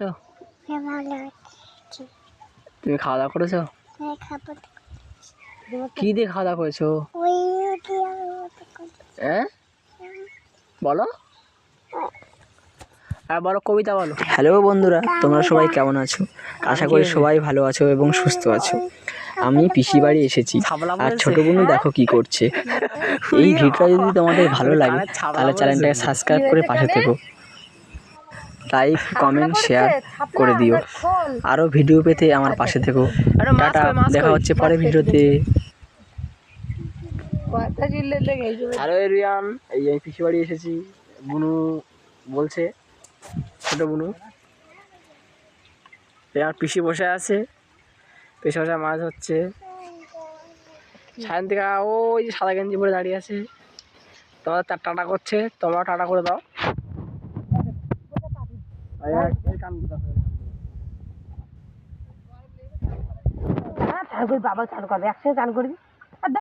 তো হ্যাঁ, ভালো আছি। তুমি খাওয়া দাওয়া করেছো? হ্যাঁ, খাবো তো। কি দিয়ে খাওয়া দাওয়া করেছো? ওই রুটি আর রুটি করেছি। হ্যাঁ বলো, আর বলো, কবিতা বলো। হ্যালো বন্ধুরা, তোমরা সবাই কেমন আছো? আশা করি সবাই ভালো আছো এবং সুস্থ আছো। আমি পিসি বাড়ি এসেছি, আর ছোট বোনও দেখো কি করছে। এই ভিডিওটা যদি তোমাদের ভালো লাগে তাহলে চ্যানেলটাকে সাবস্ক্রাইব করে পাশে থেকো, লাইক কমেন্ট শেয়ার করে দিও। আরও ভিডিও পেতে আমার পাশে থেকো। টাটা, দেখা হচ্ছে পরের ভিডিওতে। হ্যালো এরিয়ান, এই আমি পিসি বাড়ি এসেছি। বুনু বলছে, ছোট বুনু। আমার পিসি বসে আছে, পিসি বসে মাছ হচ্ছে। সায়ন্তিকা ওই যে সাদা গেঞ্জি পরে দাঁড়িয়ে আছে, তোমার টাটা করছে, তোমরা টাটা করে দাও। বাবা চান করবে, একসাথে চান করবি।